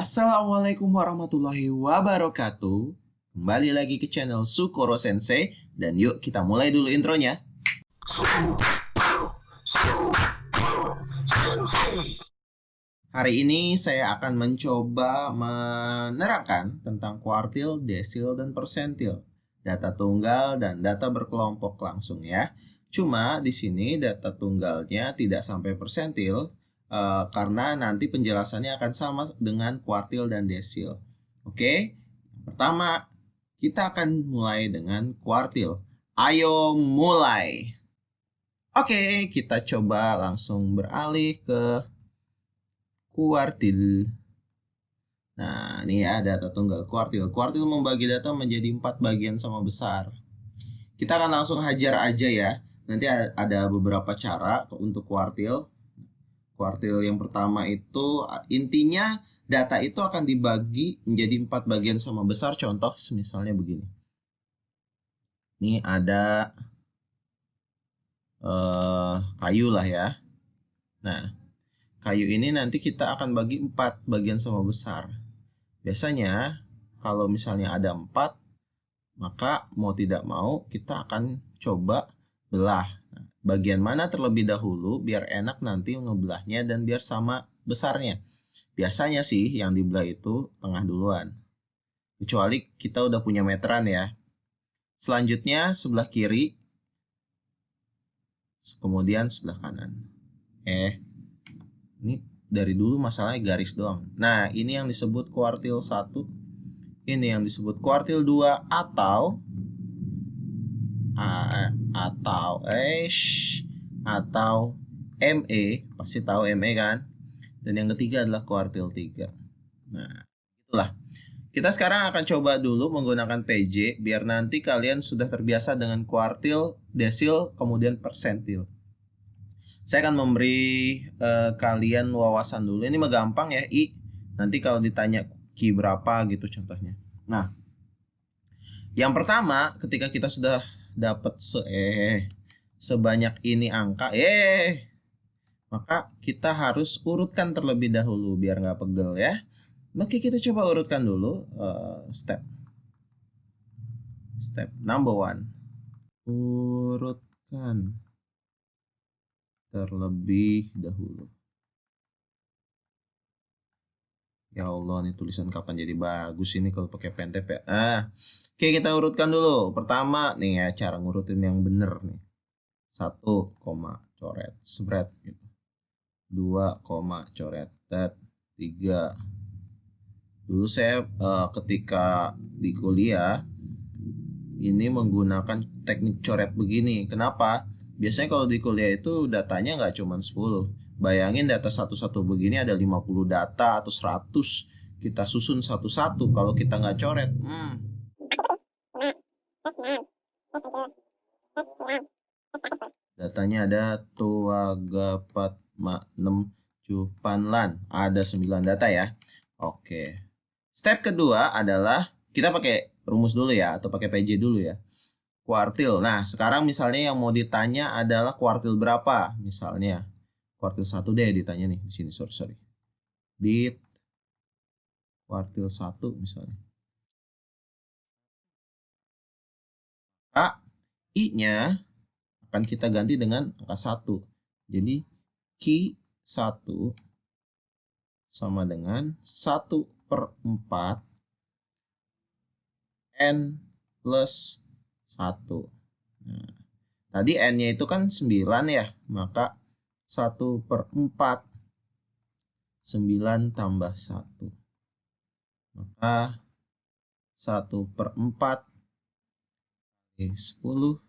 Assalamualaikum warahmatullahi wabarakatuh. Kembali lagi ke channel Sukoro Sensei. Dan yuk kita mulai dulu intronya. Hari ini saya akan mencoba menerangkan tentang kuartil, desil, dan persentil. Data tunggal dan data berkelompok langsung ya. Cuma di sini data tunggalnya tidak sampai persentil. Karena nanti penjelasannya akan sama dengan kuartil dan desil. Oke, pertama kita akan mulai dengan kuartil. Ayo mulai. Oke, kita coba langsung beralih ke kuartil. Nah, ini ya data tunggal kuartil. Kuartil membagi data menjadi 4 bagian sama besar. Kita akan langsung hajar aja ya. Nanti ada beberapa cara untuk kuartil. Kuartil yang pertama itu intinya data itu akan dibagi menjadi 4 bagian sama besar. Contoh misalnya begini. Ini ada kayu lah ya. Nah, kayu ini nanti kita akan bagi 4 bagian sama besar. Biasanya kalau misalnya ada 4, maka mau tidak mau kita akan coba belah. Bagian mana terlebih dahulu biar enak nanti ngebelahnya dan biar sama besarnya. Biasanya sih yang dibelah itu tengah duluan. Kecuali kita udah punya meteran ya. Selanjutnya sebelah kiri, kemudian sebelah kanan. Ini dari dulu masalahnya garis doang. Nah, ini yang disebut kuartil 1. Ini yang disebut kuartil 2 atau ME, pasti tahu ME kan? Dan yang ketiga adalah kuartil 3. Nah, itulah. Kita sekarang akan coba dulu menggunakan PJ biar nanti kalian sudah terbiasa dengan kuartil, desil, kemudian persentil. Saya akan memberi kalian wawasan dulu. Ini mah gampang ya, I. Nanti kalau ditanya Ki berapa gitu contohnya. Nah, yang pertama ketika kita sudah dapat sebanyak ini angka, maka kita harus urutkan terlebih dahulu biar nggak pegel ya. Oke, kita coba urutkan dulu step number 1. Urutkan terlebih dahulu. Ya Allah, nih tulisan kapan jadi bagus ini kalau pakai pen tip ya. Oke, kita urutkan dulu. Pertama nih ya, cara ngurutin yang bener nih. 1, coret, spread gitu. 2, coret, 3. Dulu saya ketika di kuliah ini menggunakan teknik coret begini. Kenapa? Biasanya kalau di kuliah itu datanya nggak cuma 10. Bayangin data satu-satu begini ada 50 data atau 100. Kita susun satu-satu kalau kita nggak coret. Datanya ada tuagapat 6 cupanlan. Ada 9 data ya. Oke. Step kedua adalah kita pakai rumus dulu ya atau pakai PJ dulu ya. Kuartil. Nah, sekarang misalnya yang mau ditanya adalah kuartil berapa? Misalnya kuartil 1 deh ditanya nih di sini, sorry. Di kuartil 1 misalnya. I-nya akan kita ganti dengan angka 1. Jadi Q1 sama dengan 1/4 N plus 1. Nah, tadi N-nya itu kan 9 ya, maka 1/4 9 tambah 1. Maka 1/4 10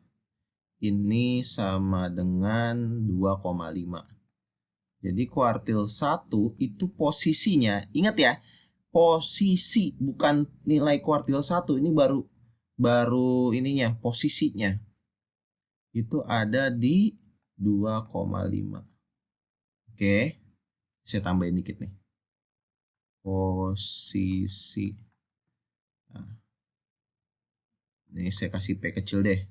ini sama dengan 2,5. Jadi kuartil 1 itu posisinya, ingat ya, posisi bukan nilai kuartil 1, ini baru ininya, posisinya. Itu ada di 2,5. Oke. Saya tambahin dikit nih. Posisi. Nah, ini saya kasih P kecil deh.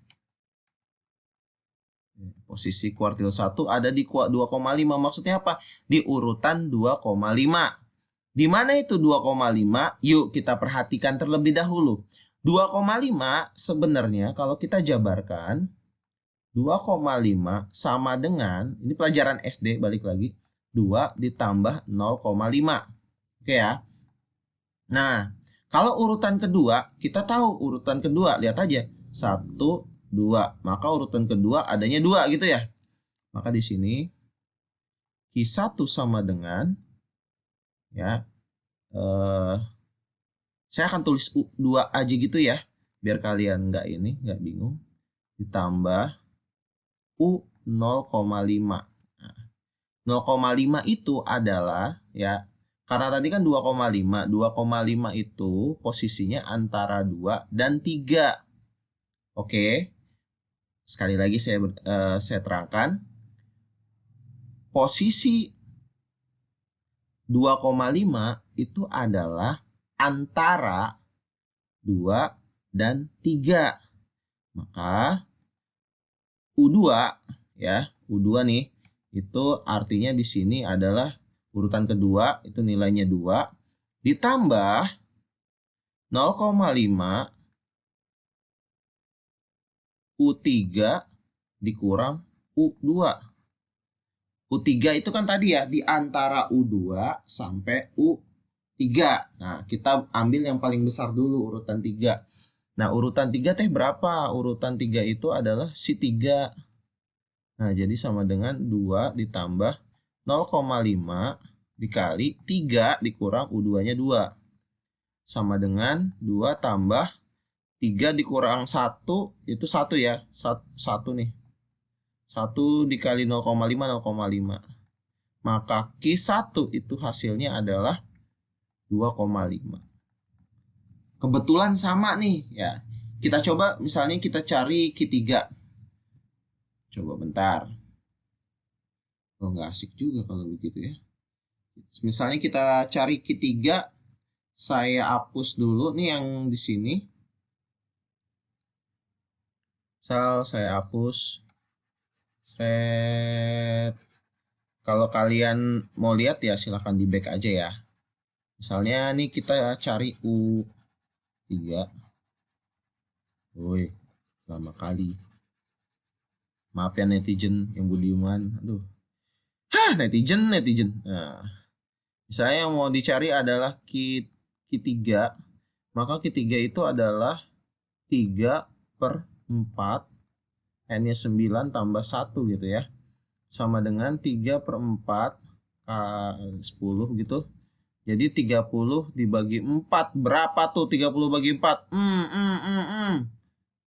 Posisi kuartil 1 ada di 2,5. Maksudnya apa? Di urutan 2,5. Di mana itu 2,5? Yuk kita perhatikan terlebih dahulu. 2,5 sebenarnya kalau kita jabarkan 2,5 sama dengan, ini pelajaran SD balik lagi, 2 ditambah 0,5. Oke ya. Nah, kalau urutan kedua, kita tahu urutan kedua, lihat aja. 1, 2. Maka urutan kedua adanya 2 gitu ya. Maka di sini Q1 sama dengan, ya, saya akan tulis U2 aja gitu ya. Biar kalian nggak bingung. Ditambah U 0,5. Nah, 0,5 itu adalah, ya, karena tadi kan 2,5. 2,5 itu posisinya antara 2 dan 3. Oke. Sekali lagi saya terangkan. Posisi 2,5 itu adalah antara 2 dan 3. Maka U2 ya, U2 nih itu artinya di sini adalah urutan kedua itu nilainya 2 ditambah 0,5 U3 dikurang U2. U3 itu kan tadi ya di antara U2 sampai U3. Nah, kita ambil yang paling besar dulu urutan 3. Nah, urutan 3 teh berapa? Urutan 3 itu adalah si 3. Nah, jadi sama dengan 2 ditambah 0,5 dikali 3 dikurang U2-nya 2. Sama dengan 2 tambah 3 dikurang 1 itu 1 ya. 1 nih. 1 dikali 0,5, 0,5. Maka Q1 itu hasilnya adalah 2,5. Kebetulan sama nih ya. Kita coba misalnya kita cari Q3. Coba bentar. Oh, nggak asik juga kalau begitu ya. Misalnya kita cari Q3. Saya hapus dulu nih yang di sini. Saya hapus. Kalau kalian mau lihat ya silahkan di back aja ya. Misalnya nih kita cari U3. Woi, lama kali. Maaf ya netizen yang budiman. Aduh. Netizen. Nah, misalnya yang mau dicari adalah Q3. Maka Q3 itu adalah 3/4. N-nya 9 tambah 1 gitu ya. Sama dengan 3/4 10 gitu. Jadi 30 dibagi 4. Berapa tuh 30 bagi 4?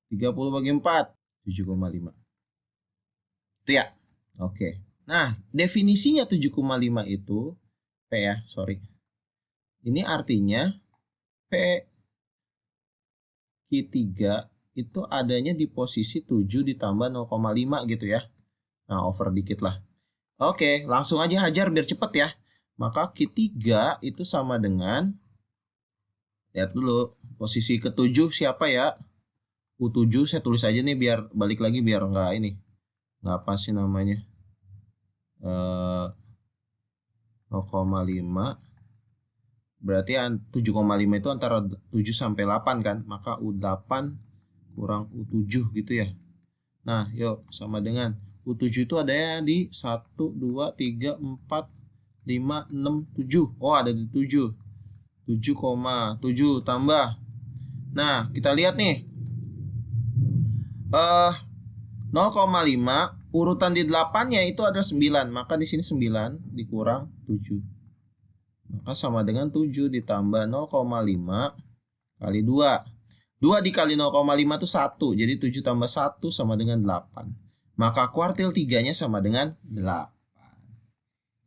30 bagi 4. 7,5. Itu ya. Oke. Nah, definisinya 7,5 itu P ya, sorry. Ini artinya P Q3 itu adanya di posisi 7 ditambah 0,5 gitu ya. Nah, over dikit lah. Oke, langsung aja hajar biar cepet ya. Maka Q3 itu sama dengan, lihat dulu, posisi ke-7 siapa ya? U7 saya tulis aja nih biar balik lagi biar nggak ini. Nggak apa sih namanya. 0,5. Berarti 7,5 itu antara 7 sampai 8 kan. Maka U8 kurang U7 gitu ya. Nah, yuk sama dengan U7 itu adanya di 1, 2, 3, 4, 5, 6, 7. Oh, ada di 7. 7,7 tambah. Nah, kita lihat nih. 0,5 urutan di 8-nya itu ada 9. Maka di sini 9 dikurang 7. Maka sama dengan 7 ditambah 0,5 kali 2. 2 dikali 0,5 itu 1. Jadi 7 tambah 1 sama dengan 8. Maka kuartil 3-nya sama dengan 8.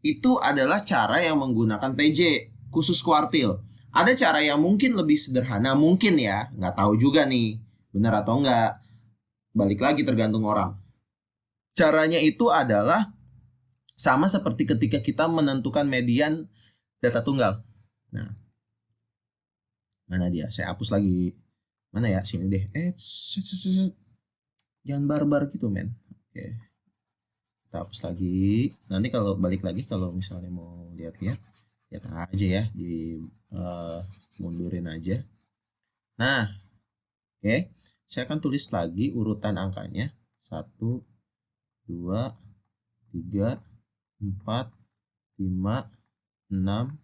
Itu adalah cara yang menggunakan PJ khusus kuartil. Ada cara yang mungkin lebih sederhana, mungkin ya, nggak tahu juga nih, benar atau enggak. Balik lagi tergantung orang. Caranya itu adalah sama seperti ketika kita menentukan median data tunggal. Nah, mana dia? Saya hapus lagi. Mana ya? Sini deh. Jangan barbar gitu, men. Oke. Kita hapus lagi. Nanti kalau balik lagi kalau misalnya mau lihat-lihat Ya tengah aja ya, di mundurin aja. Nah, oke. Saya akan tulis lagi urutan angkanya. 1, 2, 3, 4, 5, 6,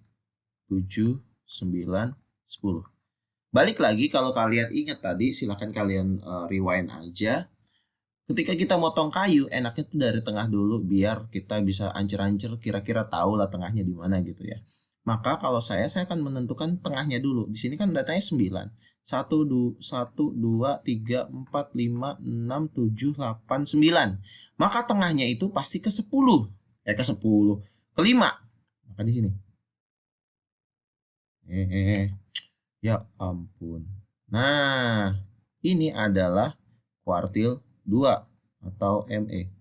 7, 9, 10. Balik lagi, kalau kalian ingat tadi, silahkan kalian rewind aja. Ketika kita motong kayu, enaknya tuh dari tengah dulu biar kita bisa ancer-ancer kira-kira tahu lah tengahnya di mana gitu ya. Maka kalau saya akan menentukan tengahnya dulu. Di sini kan datanya 9. 1, 2, 3, 4, 5, 6, 7, 8, 9. Maka tengahnya itu pasti ke 10. Ke 10. Ke 5. Maka di sini. Ya ampun. Nah, ini adalah kuartil 2 atau ME.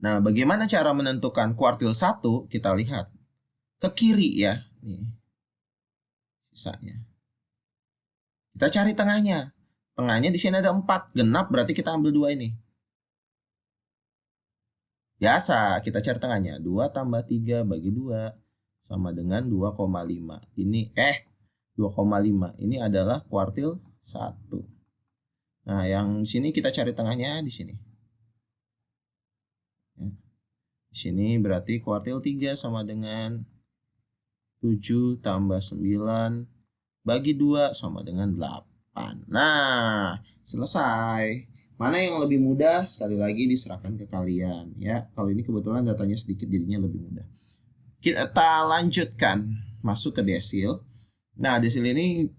Nah, bagaimana cara menentukan kuartil 1? Kita lihat ke kiri ya. Nih. Sisanya. Kita cari tengahnya. Tengahnya di sini ada 4. Genap berarti kita ambil 2 ini. Biasa kita cari tengahnya. 2 tambah 3 bagi 2 sama dengan 2,5. Ini 2,5. Ini adalah kuartil 1. Nah, yang sini kita cari tengahnya di sini. Di sini berarti kuartil 3 sama dengan 7 tambah 9 bagi 2 sama dengan 8. Nah, selesai. Mana yang lebih mudah? Sekali lagi diserahkan ke kalian ya. Kalau ini kebetulan datanya sedikit jadinya lebih mudah. Kita lanjutkan masuk ke desil. Nah, desil ini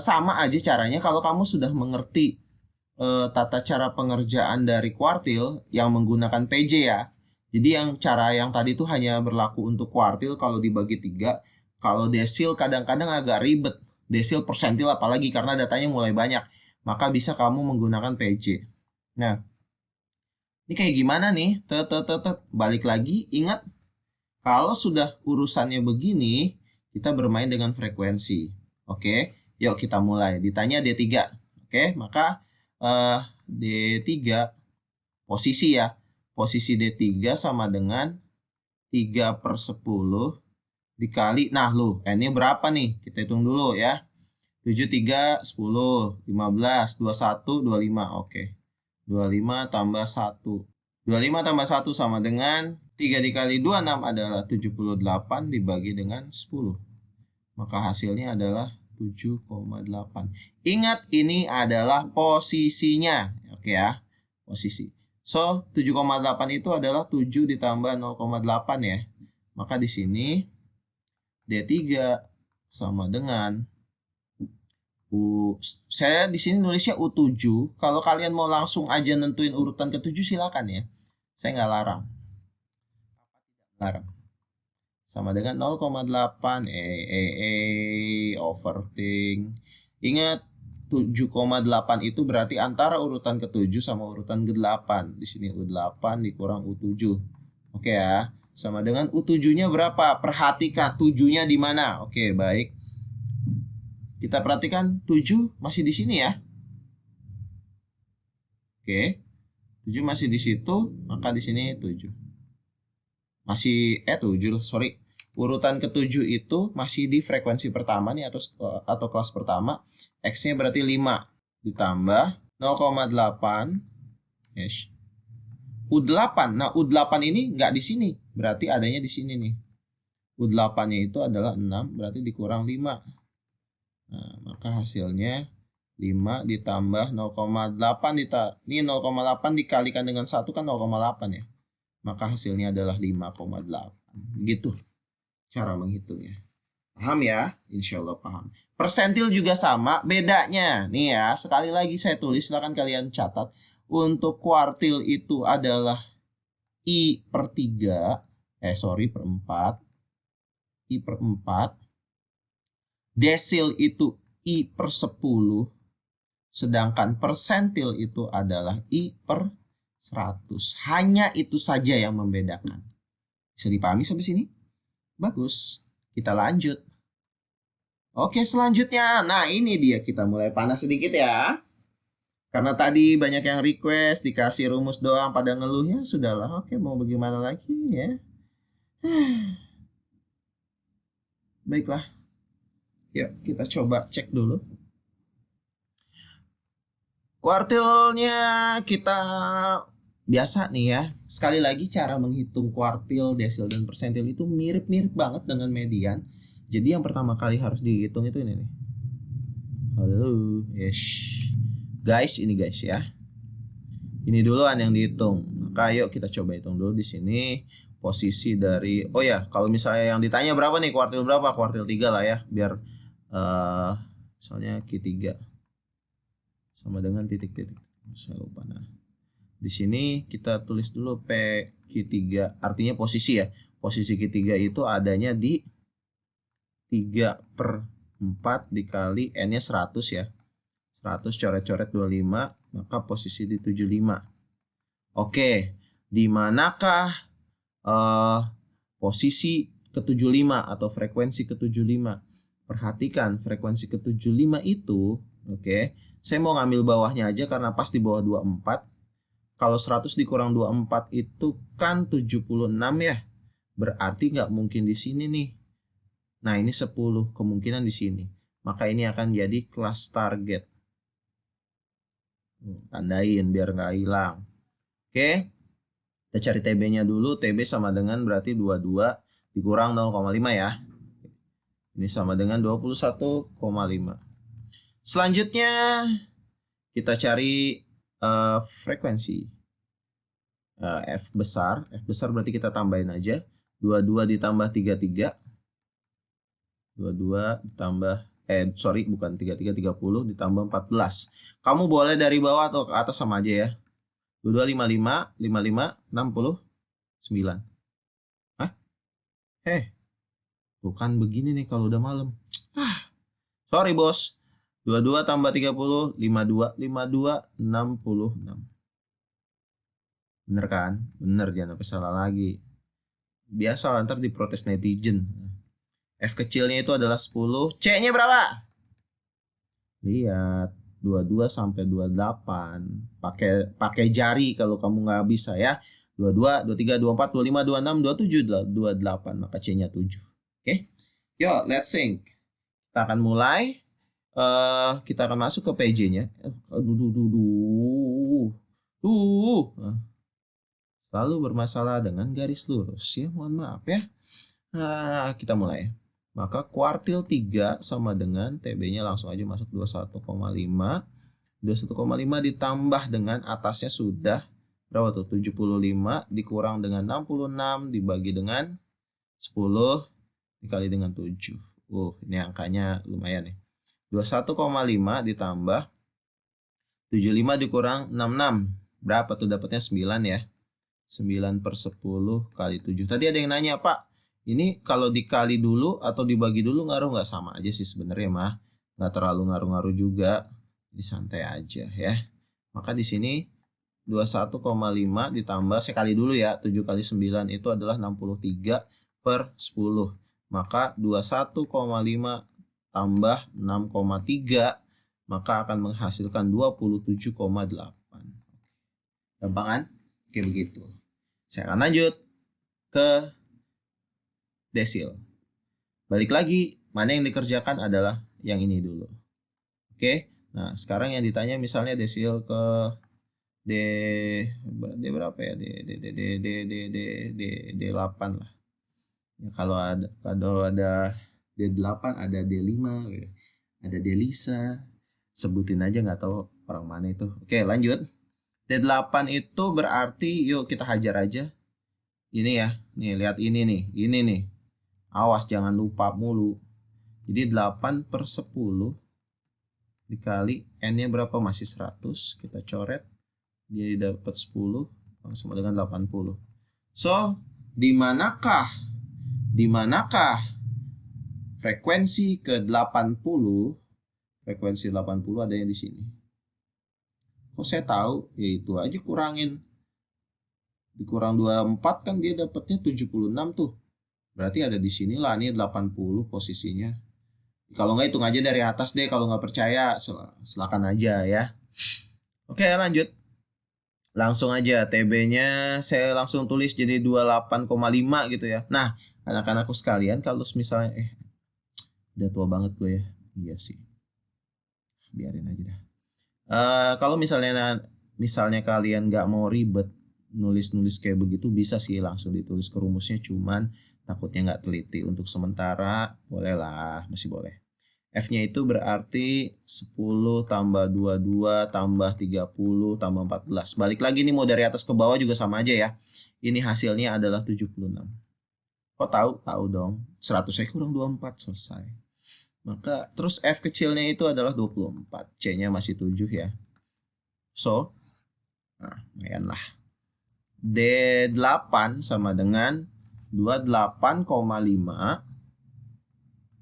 sama aja caranya kalau kamu sudah mengerti tata cara pengerjaan dari kuartil yang menggunakan PJ ya. Jadi cara yang tadi itu hanya berlaku untuk kuartil kalau dibagi 3. Kalau desil kadang-kadang agak ribet. Desil persentil apalagi karena datanya mulai banyak. Maka bisa kamu menggunakan PJ. Nah, ini kayak gimana nih? Balik lagi, ingat kalau sudah urusannya begini, kita bermain dengan frekuensi. Oke, yuk kita mulai. Ditanya D3. Oke, maka D3 posisi ya. Posisi D3 sama dengan 3/10 dikali. Nah, N-nya berapa nih? Kita hitung dulu ya. 7, 3, 10, 15, 21, 25. Oke. 25 tambah 1. 25 tambah 1 sama dengan 3 dikali 26 adalah 78 dibagi dengan 10. Maka hasilnya adalah 7,8. Ingat ini adalah posisinya. Oke ya, posisi. So, 7,8 itu adalah 7 ditambah 0,8 ya. Maka di sini D3 sama dengan saya di sini nulisnya U7. Kalau kalian mau langsung aja nentuin urutan ke-7 silakan ya. Saya nggak larang. Sama dengan 0,8 overthink. Ingat 7,8 itu berarti antara urutan ke-7 sama urutan ke-8. Di sini U8 dikurang U7. Oke ya. Sama dengan U7-nya berapa? Perhatikan 7-nya di mana? Oke, baik. Kita perhatikan 7 masih di sini ya. Oke. 7 masih di situ, maka di sini 7. Masih 7, sorry. Urutan ke-7 itu masih di frekuensi pertama nih atau kelas pertama. X-nya berarti 5 ditambah 0,8 yes. U8. Nah, U8 ini nggak di sini. Berarti adanya di sini nih. U8-nya itu adalah 6, berarti dikurang 5. Nah, maka hasilnya 5 ditambah 0,8 ini 0,8 dikalikan dengan 1 kan 0,8 ya. Maka hasilnya adalah 5,8. Gitu cara menghitungnya. Paham ya? Insya Allah paham. Persentil juga sama, bedanya nih ya, sekali lagi saya tulis, silahkan kalian catat. Untuk kuartil itu adalah I/3, per 4. I/4. Desil itu I/10. Sedangkan persentil itu adalah I/100. Hanya itu saja yang membedakan. Bisa dipahami sampai sini? Bagus. Kita lanjut. Oke, selanjutnya. Nah, ini dia, kita mulai panas sedikit ya. Karena tadi banyak yang request, dikasih rumus doang pada ngeluh, ya sudahlah. Oke, mau bagaimana lagi ya. Baiklah. Yuk kita coba cek dulu. Kuartilnya kita biasa nih ya. Sekali lagi cara menghitung kuartil, desil, dan persentil itu mirip-mirip banget dengan median. Jadi yang pertama kali harus dihitung itu ini nih. Halo, yes. Guys, ini guys ya. Ini duluan yang dihitung. Maka yuk kita coba hitung dulu di sini posisi dari, oh ya, kalau misalnya yang ditanya berapa nih, kuartil berapa? Kuartil 3 lah ya, biar misalnya Q3 sama dengan titik-titik. Saya lupa. Nah, di sini kita tulis dulu PQ3, artinya posisi ya. Posisi Q3 itu adanya di 3/4 dikali N-nya 100 ya. 100 coret-coret 25, maka posisi di 75. Oke, di manakah posisi ke-75 atau frekuensi ke-75? Perhatikan frekuensi ke-75 itu, oke. Saya mau ngambil bawahnya aja karena pas di bawah 24. Kalau 100 dikurang 24 itu kan 76 ya. Berarti nggak mungkin di sini nih. Nah, ini 10, kemungkinan di sini. Maka ini akan jadi kelas target. Tandain biar nggak hilang. Oke. Kita cari TB-nya dulu. TB sama dengan berarti 22 dikurang 0,5 ya. Ini sama dengan 21,5. Selanjutnya kita cari frekuensi F besar. F besar berarti kita tambahin aja 22 ditambah 33. 22 ditambah bukan 33, 30 ditambah 14. Kamu boleh dari bawah atau ke atas sama aja ya. 22 55 55 69. Hah? Bukan begini nih kalau udah malam. Sorry bos. 22 tambah 30, 52, 52, 66. Bener kan? Bener, jangan sampai salah lagi. Biasa ntar diprotes netizen. F kecilnya itu adalah 10. C-nya berapa? Lihat, 22 sampai 28. Pakai jari kalau kamu nggak bisa ya. 22, 23, 24, 25, 26, 27, 28. Maka C-nya 7. Oke. Yo, let's sing. Kita akan mulai. Kita akan masuk ke PJ-nya. Selalu bermasalah dengan garis lurus ya, mohon maaf ya. Nah, kita mulai. Maka kuartil 3 sama dengan TB-nya langsung aja masuk 21,5. 21,5 ditambah dengan atasnya sudah berapa tuh? 75 dikurang dengan 66 dibagi dengan 10 dikali dengan 7. Ini angkanya lumayan nih. 21,5 ditambah 75 dikurang 66. Berapa tuh dapatnya? 9 ya. 9/10 kali 7. Tadi ada yang nanya, Pak, ini kalau dikali dulu atau dibagi dulu ngaruh nggak? Sama aja sih sebenarnya mah. Nggak terlalu ngaruh-ngaruh juga. Jadi santai aja ya. Maka di sini 21,5 ditambah, saya kali dulu ya. 7 kali 9 itu adalah 63/10. Maka 21,5 tambah 6,3 maka akan menghasilkan 27,8. Gampang kan? Oke, begitu. Saya akan lanjut ke desil. Balik lagi, mana yang dikerjakan adalah yang ini dulu. Oke. Nah, sekarang yang ditanya misalnya desil ke D berapa ya? D8 lah. Ya, kalau ada D8, ada D5, ada D-Lisa, sebutin aja, nggak tahu orang mana itu. Oke, lanjut. D8 itu berarti, yuk kita hajar aja. Ini ya, nih lihat ini nih. Awas jangan lupa mulu. Jadi 8/10 dikali N-nya berapa? Masih 100. Kita coret, dia dapat 10 sama dengan 80. So, di manakah frekuensi ke-80? Frekuensi 80 adanya di sini. Kok saya tahu? Ya itu aja kurangin. Dikurang 24 kan dia dapatnya 76 tuh. Berarti ada di sini lah, ini 80 posisinya. Kalau nggak hitung aja dari atas deh, kalau nggak percaya silakan aja ya. Oke, lanjut. Langsung aja TB-nya saya langsung tulis jadi 28,5 gitu ya. Nah, anak-anakku sekalian, kalau misalnya Udah tua banget gue ya. Iya sih. Biarin aja dah. Kalau misalnya kalian nggak mau ribet nulis kayak begitu, bisa sih langsung ditulis ke rumusnya, cuman takutnya nggak teliti. Untuk sementara boleh lah, masih boleh. F-nya itu berarti 10 tambah 22 tambah 30 tambah 14. Balik lagi nih, mau dari atas ke bawah juga sama aja ya. Ini hasilnya adalah 76. Kok tahu? Tahu dong. 100 saya kurang 24, selesai. Maka terus F kecilnya itu adalah 24. C-nya masih 7 ya. So, nah, lumayan lah. D8 sama dengan 28,5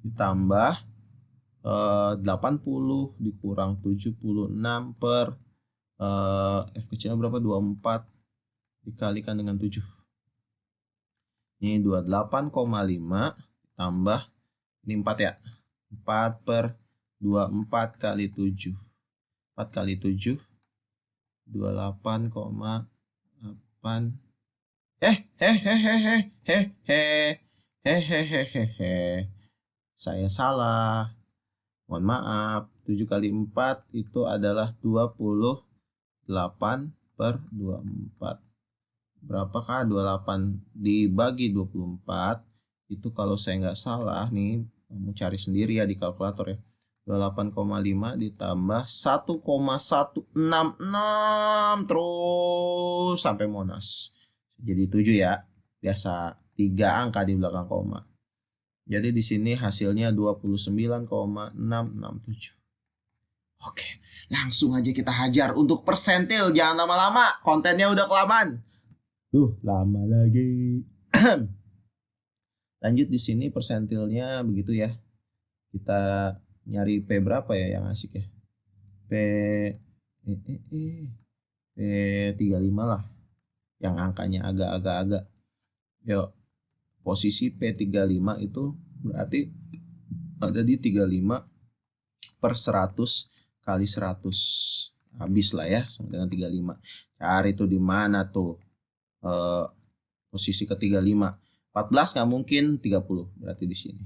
ditambah 80 dikurang 76 per F kecilnya berapa? 24 dikalikan dengan 7. Ini 28,5 tambah, ini 4 ya. 4 per 24 kali 7. 4 kali 7 28,8. Saya salah. Mohon maaf. 7 kali 4 itu adalah 28 per 24. Berapakah 28 dibagi 24? Itu kalau saya nggak salah nih, kamu cari sendiri ya di kalkulator ya. 28,5 ditambah 1,166 terus sampai Monas. Jadi 7 ya. Biasa 3 angka di belakang koma. Jadi di sini hasilnya 29,667. Oke, langsung aja kita hajar untuk persentil. Jangan lama-lama, kontennya udah kelamaan. Lama lagi. Lanjut di sini persentilnya begitu ya. Kita nyari P berapa ya yang asik ya? P35 lah. Yang angkanya agak-agak. Yuk, posisi P35 itu berarti ada di 35 per 100 kali 100. Habis lah ya sama dengan 35. Cari tuh di mana tuh posisi ke 35. 14 nggak mungkin, 30 berarti di sini.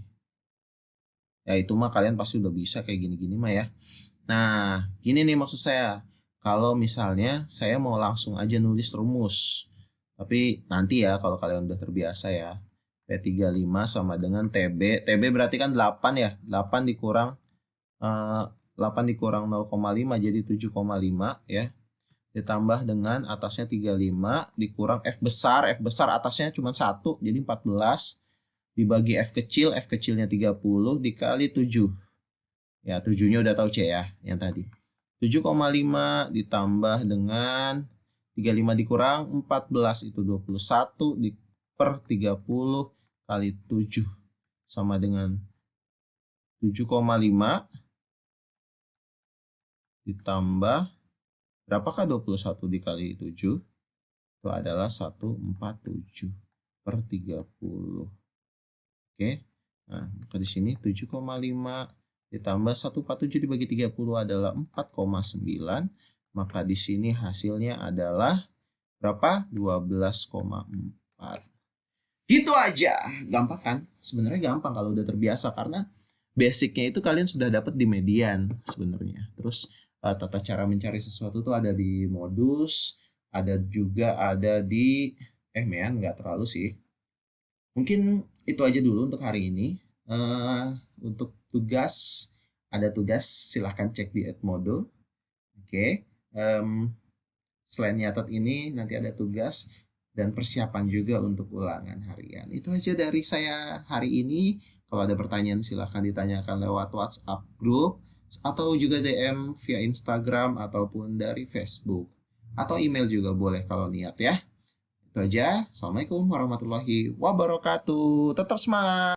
Ya itu mah kalian pasti udah bisa kayak gini-gini mah ya. Nah, gini nih maksud saya. Kalau misalnya saya mau langsung aja nulis rumus. Tapi nanti ya kalau kalian udah terbiasa ya. P35 sama dengan TB. TB berarti kan 8 ya. 8 dikurang 0,5 jadi 7,5 ya. Ditambah dengan atasnya 35 dikurang F besar. F besar atasnya cuma 1 jadi 14. Dibagi F kecilnya 30 dikali 7. Ya 7-nya udah tahu C ya yang tadi. 7,5 ditambah dengan 35 dikurang 14 itu 21 per 30 kali 7 sama dengan 7,5 ditambah berapakah 21 dikali 7? Itu adalah 147 per 30. Oke. Nah, maka di sini 7,5 ditambah 147 dibagi 30 adalah 4,9. Maka di sini hasilnya adalah berapa? 12,4. Gitu aja. Gampang kan? Sebenarnya gampang kalau udah terbiasa karena basicnya itu kalian sudah dapat di median sebenarnya. Terus tata cara mencari sesuatu tuh ada di modus, ada juga ada di nggak terlalu sih. Mungkin itu aja dulu untuk hari ini. Untuk tugas, ada tugas silahkan cek di Edmodo. Oke. Selain nyatet ini nanti ada tugas dan persiapan juga untuk ulangan harian. Itu aja dari saya hari ini. Kalau ada pertanyaan silahkan ditanyakan lewat WhatsApp group atau juga DM via Instagram ataupun dari Facebook atau email juga boleh kalau niat ya. Itu aja. Assalamualaikum warahmatullahi wabarakatuh. Tetap semangat.